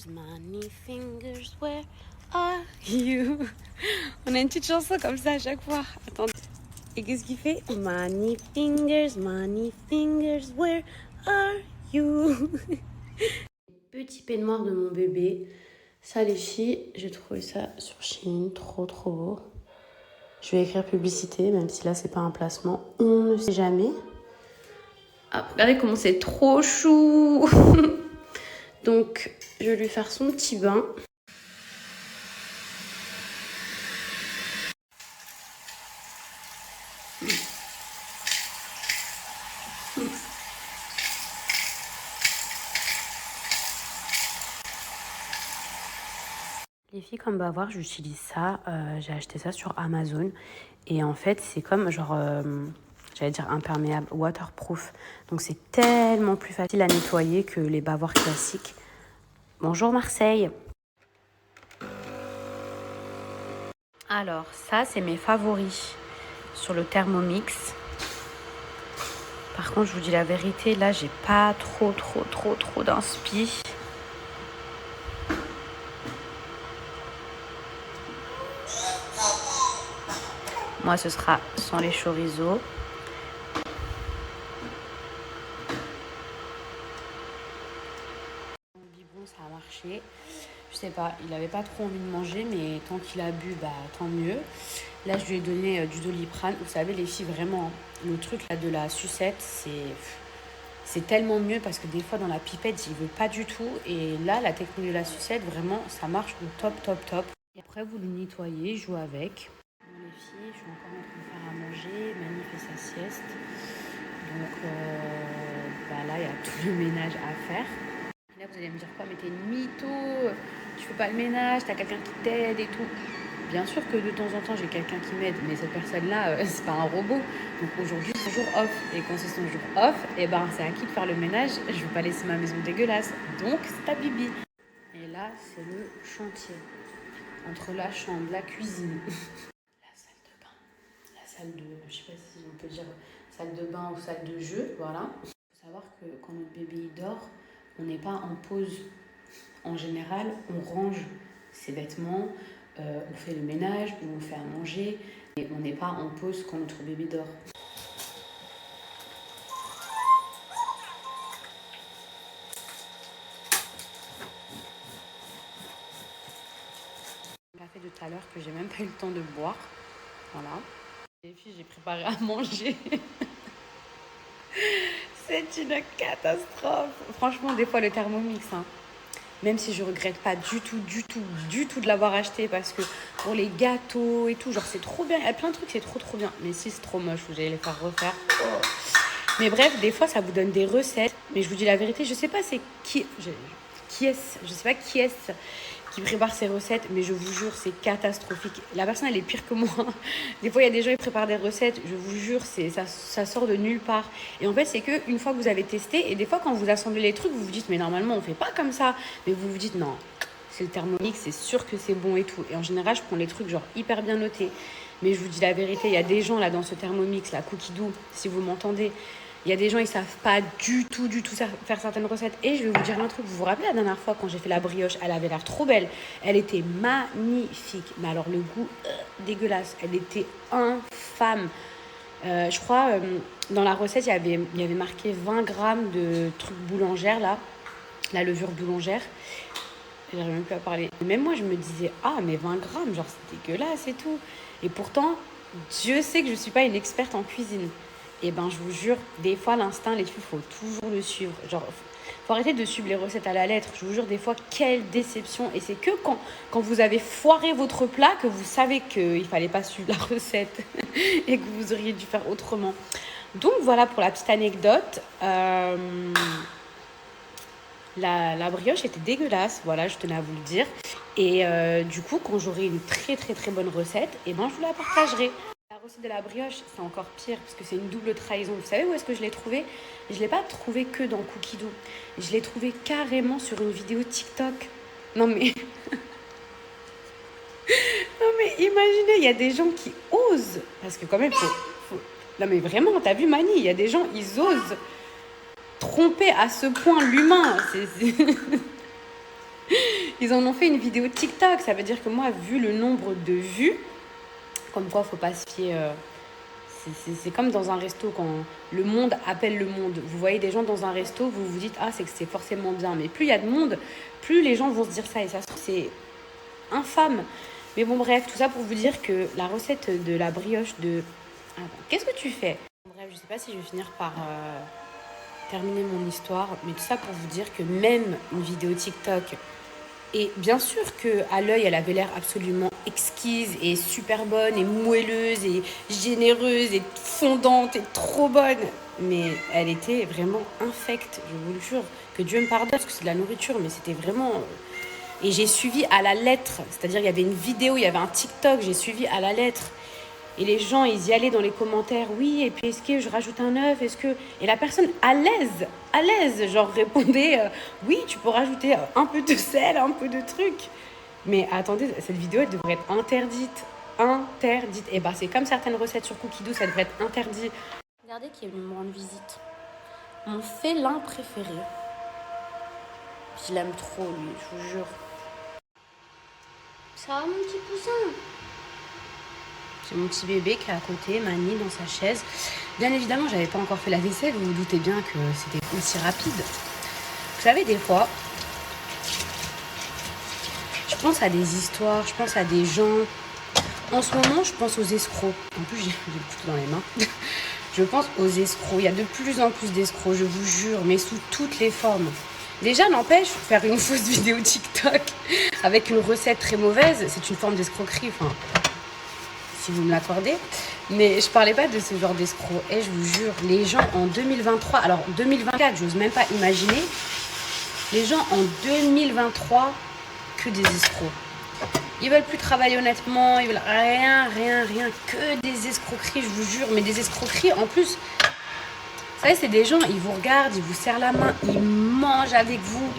money fingers, where are you? On a une petite chanson comme ça à chaque fois. Attendez. Et qu'est-ce qu'il fait? Money fingers, where are you? Petit peignoir de mon bébé. Ça les filles, j'ai trouvé ça sur Shein, trop beau. Je vais écrire publicité, même si là c'est pas un placement. On ne sait jamais. Ah, regardez comment c'est trop chou. Donc, je vais lui faire son petit bain. Les filles, comme voir, j'utilise ça. J'ai acheté ça sur Amazon. Et en fait, c'est comme genre, j'allais dire imperméable, waterproof. Donc, c'est tellement plus facile à nettoyer que les bavoirs classiques. Bonjour Marseille. Alors, ça, c'est mes favoris sur le Thermomix. Par contre, je vous dis la vérité, là, j'ai pas trop d'inspi. Moi, ce sera sans les chorizo. Mon biberon, ça a marché. Je sais pas, il avait pas trop envie de manger, mais tant qu'il a bu, bah tant mieux. Là, je lui ai donné du Doliprane. Vous savez, les filles, vraiment, le truc là de la sucette, c'est tellement mieux parce que des fois, dans la pipette, j'y veux pas du tout. Et là, la technique de la sucette, vraiment, ça marche au top. Et après, vous le nettoyez, jouez avec. Bon, les filles, je suis encore en train de faire à manger. Mani fait sa sieste. Donc, là, il y a tout le ménage à faire. Et là, vous allez me dire quoi? Mais t'es une mytho, tu fais pas le ménage, t'as quelqu'un qui t'aide et tout. Bien sûr que de temps en temps, j'ai quelqu'un qui m'aide, mais cette personne-là, c'est pas un robot. Donc aujourd'hui, c'est un jour off. Et quand c'est son jour off, c'est à qui de faire le ménage? Je vais pas laisser ma maison dégueulasse. Donc, c'est à Bibi. Et là, c'est le chantier. Entre la chambre, la cuisine, la salle de bain, la salle de... Je sais pas si on peut dire salle de bain ou salle de jeu, voilà. Il faut savoir que quand notre bébé dort, on n'est pas en pause. En général, on range ses vêtements, on fait le ménage ou on fait à manger. Et on n'est pas en pause quand notre bébé dort. Un café de tout à l'heure que j'ai même pas eu le temps de boire. Voilà. Les filles, j'ai préparé à manger. C'est une catastrophe. Franchement, des fois, le Thermomix, même si je regrette pas du tout de l'avoir acheté parce que pour les gâteaux et tout, genre c'est trop bien. Il y a plein de trucs, c'est trop bien. Mais si c'est trop moche, vous allez les faire refaire. Oh. Mais bref, des fois, ça vous donne des recettes. Mais je vous dis la vérité, je sais pas c'est qui est-ce, je sais pas qui est-ce qui prépare ces recettes, mais je vous jure, c'est catastrophique. La personne, elle est pire que moi. Des fois, il y a des gens qui préparent des recettes, je vous jure, ça sort de nulle part. Et en fait, c'est qu'une fois que vous avez testé, et des fois, quand vous assemblez les trucs, vous vous dites, mais normalement, on fait pas comme ça. Mais vous vous dites, non, c'est le Thermomix, c'est sûr que c'est bon et tout. Et en général, je prends les trucs genre hyper bien notés. Mais je vous dis la vérité, il y a des gens là dans ce Thermomix, la Cookie Dough, si vous m'entendez. Il y a des gens, ils savent pas du tout faire certaines recettes. Et je vais vous dire un truc. Vous vous rappelez la dernière fois quand j'ai fait la brioche, elle avait l'air trop belle. Elle était magnifique. Mais alors le goût, dégueulasse. Elle était infâme. Je crois, dans la recette, il y avait marqué 20 grammes de trucs boulangères, là. La levure boulangère. J'arrive même plus à parler. Même moi, je me disais, mais 20 grammes, genre c'est dégueulasse et tout. Et pourtant, Dieu sait que je suis pas une experte en cuisine. Et je vous jure, des fois, l'instinct, les filles, il faut toujours le suivre. Genre, faut arrêter de suivre les recettes à la lettre. Je vous jure, des fois, quelle déception. Et c'est que quand vous avez foiré votre plat que vous savez qu'il fallait pas suivre la recette et que vous auriez dû faire autrement. Donc, voilà pour la petite anecdote. La brioche était dégueulasse, voilà, je tenais à vous le dire. Et du coup, quand j'aurai une très bonne recette, je vous la partagerai. La recette de la brioche, c'est encore pire parce que c'est une double trahison. Vous savez où est-ce que je l'ai trouvée? Je ne l'ai pas trouvée que dans Cookie Dough. Je l'ai trouvée carrément sur une vidéo TikTok. Non mais... non mais imaginez, il y a des gens qui osent. Parce que quand même, non mais vraiment, t'as vu Mani, il y a des gens, ils osent tromper à ce point l'humain. Ils en ont fait une vidéo TikTok. Ça veut dire que moi, vu le nombre de vues, comme quoi, faut pas se fier. C'est comme dans un resto quand le monde appelle le monde. Vous voyez des gens dans un resto, vous vous dites ah c'est que c'est forcément bien. Mais plus il y a de monde, plus les gens vont se dire ça et ça se trouve c'est infâme. Mais bon bref, tout ça pour vous dire que la recette de la brioche de... Attends, qu'est-ce que tu fais? Bref, je sais pas si je vais finir par terminer mon histoire, mais tout ça pour vous dire que même une vidéo TikTok, et bien sûr qu'à l'œil, elle avait l'air absolument exquise et super bonne et moelleuse et généreuse et fondante et trop bonne. Mais elle était vraiment infecte, je vous le jure. Que Dieu me pardonne parce que c'est de la nourriture, mais c'était vraiment... Et j'ai suivi à la lettre. C'est-à-dire, il y avait une vidéo, il y avait un TikTok, j'ai suivi à la lettre. Et les gens, ils y allaient dans les commentaires. Oui, et puis est-ce que je rajoute un œuf? Est-ce que... Et la personne, à l'aise, genre répondait oui, tu peux rajouter un peu de sel, un peu de truc. Mais attendez, cette vidéo, elle devrait être interdite. Interdite. Et bah, c'est comme certaines recettes sur Cookie-Doo, ça devrait être interdit. Regardez qui est venu me rendre visite. Mon félin préféré. Je l'aime trop, lui, je vous jure. Ça va, mon petit poussin? C'est mon petit bébé qui est à côté, Mani, dans sa chaise. Bien évidemment, j'avais pas encore fait la vaisselle. Vous vous doutez bien que c'était aussi rapide. Vous savez, des fois, je pense à des histoires, je pense à des gens. En ce moment, je pense aux escrocs. En plus, j'ai le couteau dans les mains. Je pense aux escrocs. Il y a de plus en plus d'escrocs, je vous jure, mais sous toutes les formes. Déjà, n'empêche, faire une fausse vidéo TikTok avec une recette très mauvaise, c'est une forme d'escroquerie. Enfin, si vous me l'accordez. Mais je parlais pas de ce genre d'escrocs. Et je vous jure, les gens en 2023, alors 2024, j'ose même pas imaginer, les gens en 2023, que des escrocs. Ils veulent plus travailler honnêtement, ils veulent rien, que des escroqueries, je vous jure. Mais des escroqueries, en plus, vous savez, c'est des gens, ils vous regardent, ils vous serrent la main, ils mangent avec vous.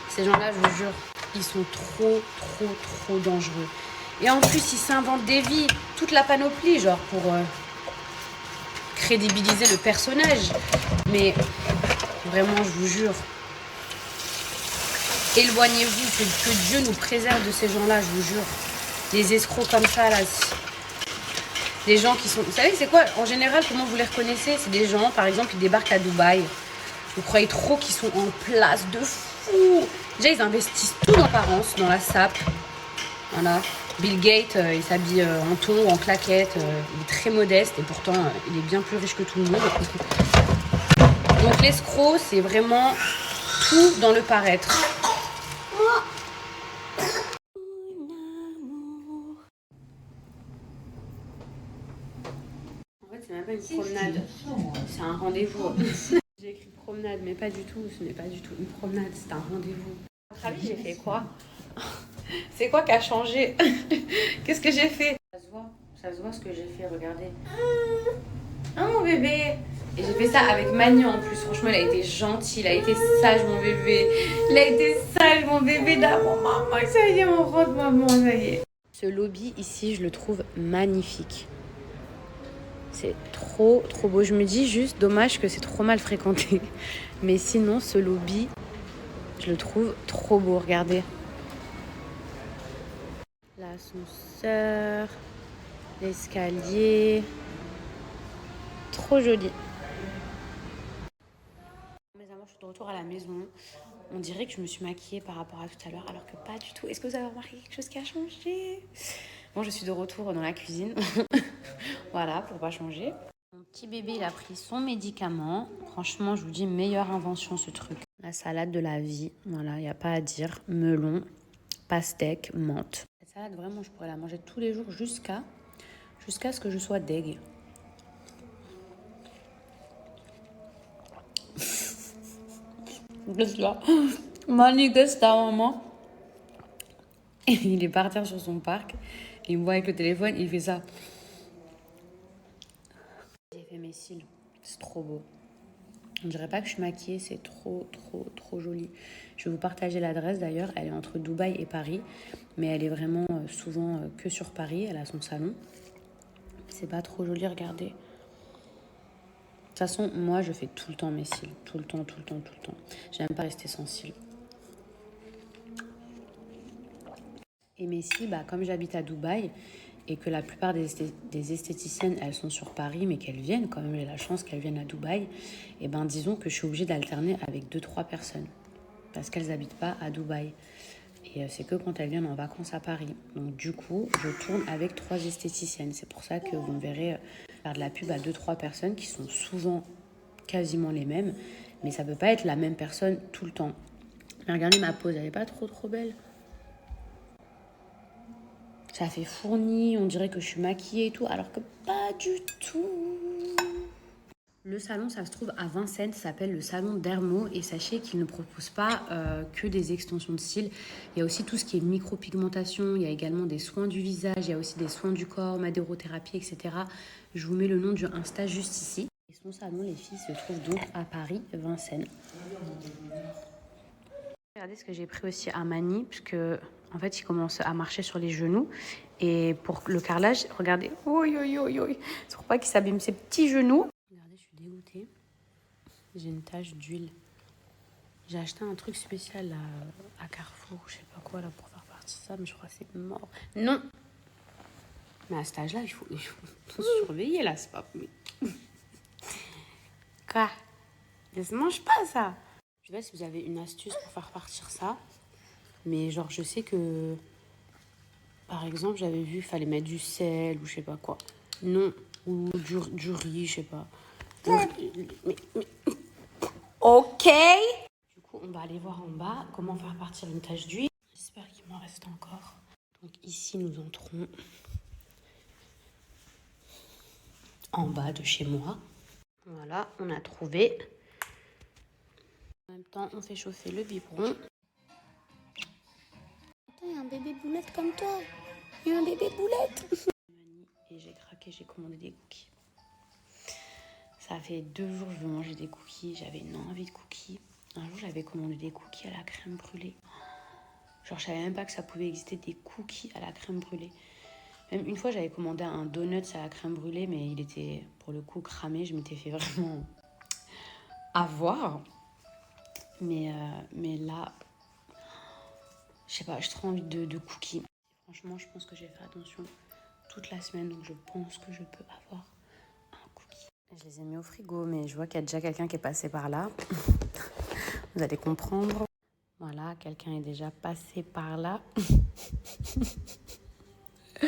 Ces gens-là, je vous jure, ils sont trop dangereux. Et en plus, ils s'inventent des vies, toute la panoplie, genre pour crédibiliser le personnage. Mais vraiment, je vous jure, éloignez-vous, que Dieu nous préserve de ces gens-là, je vous jure. Les escrocs comme ça, là. Des gens qui sont... Vous savez, c'est quoi? En général, comment vous les reconnaissez? C'est des gens, par exemple, ils débarquent à Dubaï. Vous croyez trop qu'ils sont en place de fou. Déjà, ils investissent tout dans l'apparence, dans la sape. Voilà. Bill Gates, il s'habille en thon ou en claquette. Il est très modeste et pourtant, il est bien plus riche que tout le monde. Donc, l'escroc, c'est vraiment tout dans le paraître. En fait, c'est même pas une promenade. C'est un rendez-vous. J'ai écrit promenade, mais pas du tout. Ce n'est pas du tout une promenade, c'est un rendez-vous. À votre avis, j'ai fait quoi? C'est quoi qui a changé? Qu'est-ce que j'ai fait? Ça se voit ce que j'ai fait, regardez. Ah mon bébé! Et j'ai fait ça avec Manu en plus. Franchement, il a été gentil, il a été sage mon bébé. Il a été sage mon bébé d'amour. Maman, ça y est, on rentre maman, ça y est. Ce lobby ici, je le trouve magnifique. C'est trop beau. Je me dis juste, dommage que c'est trop mal fréquenté. Mais sinon, ce lobby, je le trouve trop beau. Regardez. L'ascenseur, l'escalier. Trop joli. Mes amours, je suis de retour à la maison. On dirait que je me suis maquillée par rapport à tout à l'heure, alors que pas du tout. Est-ce que vous avez remarqué quelque chose qui a changé? Bon, je suis de retour dans la cuisine. Voilà, pour pas changer. Mon petit bébé, il a pris son médicament. Franchement, je vous dis, meilleure invention, ce truc. La salade de la vie, voilà, il n'y a pas à dire. Melon, pastèque, menthe. Cette salade, vraiment, je pourrais la manger tous les jours jusqu'à ce que je sois deg. Qu'est-ce que là? Mani, qu'est-ce que t'as, maman? Et il est parti sur son parc. Il me voit avec le téléphone, il fait ça. J'ai fait mes cils. C'est trop beau. On dirait pas que je suis maquillée, c'est trop joli. Je vais vous partager l'adresse d'ailleurs. Elle est entre Dubaï et Paris. Mais elle est vraiment souvent que sur Paris. Elle a son salon. C'est pas trop joli, regardez. De toute façon, moi, je fais tout le temps mes cils. Tout le temps. J'aime pas rester sans cils. Et mais si, bah, comme j'habite à Dubaï et que la plupart des esthéticiennes, elles sont sur Paris, mais qu'elles viennent, quand même, j'ai la chance qu'elles viennent à Dubaï, et ben disons que je suis obligée d'alterner avec deux trois personnes parce qu'elles n'habitent pas à Dubaï. Et c'est que quand elles viennent en vacances à Paris. Donc du coup, je tourne avec 3 esthéticiennes. C'est pour ça que vous me verrez faire de la pub à deux trois personnes qui sont souvent quasiment les mêmes. Mais ça peut pas être la même personne tout le temps. Mais regardez ma pose, elle est pas trop belle. Ça fait fourni, on dirait que je suis maquillée et tout, alors que pas du tout. Le salon, ça se trouve à Vincennes, ça s'appelle le salon Dermo et sachez qu'il ne propose pas que des extensions de cils. Il y a aussi tout ce qui est micropigmentation, il y a également des soins du visage, il y a aussi des soins du corps, madérothérapie, etc. Je vous mets le nom du Insta juste ici. Et son salon, les filles, se trouve donc à Paris, Vincennes. Regardez ce que j'ai pris aussi à Mani, parce que en fait, il commence à marcher sur les genoux. Et pour le carrelage, regardez, c'est pour pas qu'il s'abîme ses petits genoux. Regardez, je suis dégoûtée. J'ai une tache d'huile. J'ai acheté un truc spécial là, à Carrefour, je sais pas quoi, là, pour faire partie de ça, mais je crois que c'est mort. Non. Mais à cet âge-là, il faut tout surveiller, là, c'est pas... Quoi? Ça se mange pas, ça. Je sais pas si vous avez une astuce pour faire partir ça, mais genre, je sais que... Par exemple, j'avais vu, il fallait mettre du sel ou je sais pas quoi. Non, ou du riz, je sais pas. Mais... Ok. Du coup, on va aller voir en bas comment faire partir une tache d'huile. J'espère qu'il m'en reste encore. Donc ici, nous entrons en bas de chez moi. Voilà, on a trouvé. En même temps, on fait chauffer le biberon. Attends, il y a un bébé boulette comme toi. Il y a un bébé boulette. Et j'ai craqué, j'ai commandé des cookies. Ça fait 2 jours que je veux manger des cookies. J'avais une envie de cookies. Un jour, j'avais commandé des cookies à la crème brûlée. Genre, je savais même pas que ça pouvait exister des cookies à la crème brûlée. Même une fois, j'avais commandé un donut à la crème brûlée, mais il était, pour le coup, cramé. Je m'étais fait vraiment avoir. Mais là, je sais pas, j'ai trop envie de cookies. Franchement, je pense que j'ai fait attention toute la semaine, donc je pense que je peux avoir un cookie. Je les ai mis au frigo, mais je vois qu'il y a déjà quelqu'un qui est passé par là. Vous allez comprendre. Voilà, quelqu'un est déjà passé par là. Vous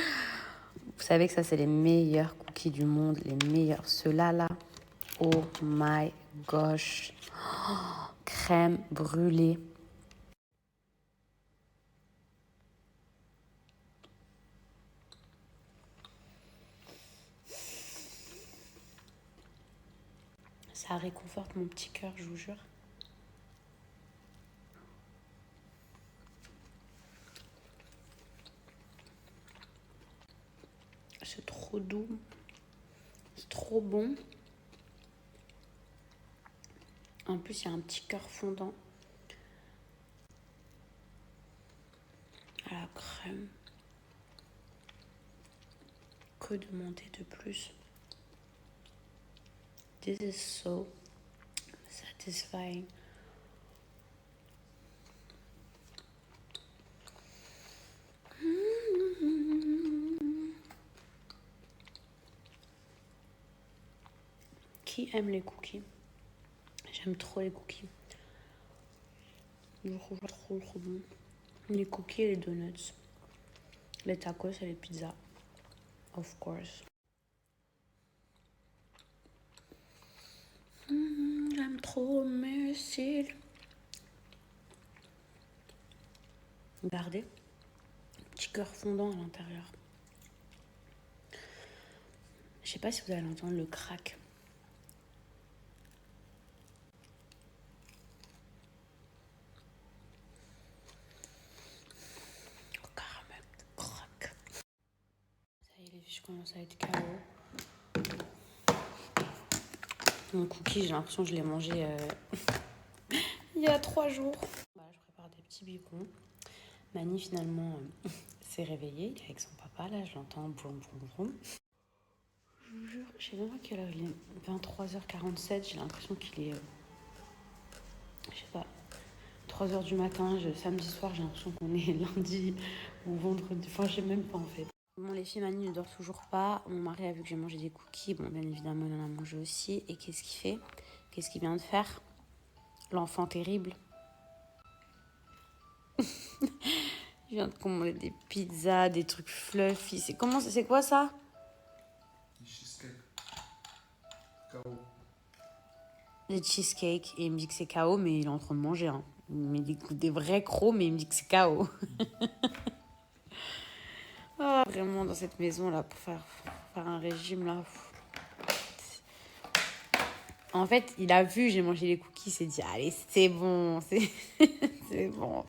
savez que ça, c'est les meilleurs cookies du monde, les meilleurs. Ceux-là, là, oh my gosh. Oh, crème brûlée. Ça réconforte mon petit cœur, je vous jure. C'est trop doux. C'est trop bon. En plus, il y a un petit cœur fondant. À la crème. Que demander de plus? This is so satisfying. Qui aime les cookies? J'aime trop les cookies. Je trouve trop bon. Les cookies et les donuts. Les tacos et les pizzas. Of course. J'aime trop mes cils. Regardez. Petit cœur fondant à l'intérieur. Je sais pas si vous allez entendre le crack. Oh, caramel, crack. Ça y est, les filles, je commence à être KO. Mon cookie, j'ai l'impression que je l'ai mangé il y a 3 jours. Voilà, je prépare des petits biberons. Mani, finalement, s'est réveillé. Il est avec son papa, là, je l'entends. Boum, boum, boum. Je vous jure, je sais même pas quelle heure il est. 23h47, j'ai l'impression qu'il est... je sais pas, 3 heures du matin. Samedi soir, j'ai l'impression qu'on est lundi ou vendredi. Enfin, je sais même pas en fait. Bon, les filles, Manu ne dort toujours pas. Mon mari a vu que j'ai mangé des cookies. Bon, bien évidemment, il en a mangé aussi. Et qu'est-ce qu'il fait? Qu'est-ce qu'il vient de faire? L'enfant terrible. Il vient de commander des pizzas, des trucs fluffy. C'est quoi ça? Cheesecake. KO. Des cheesecakes. Et il me dit que c'est KO, mais il est en train de manger. Hein. Il me dit des vrais crocs, mais il me dit que c'est KO. Ah, vraiment, dans cette maison, là, pour faire un régime, là. En fait, il a vu, j'ai mangé les cookies, il s'est dit, allez, c'est bon, c'est bon.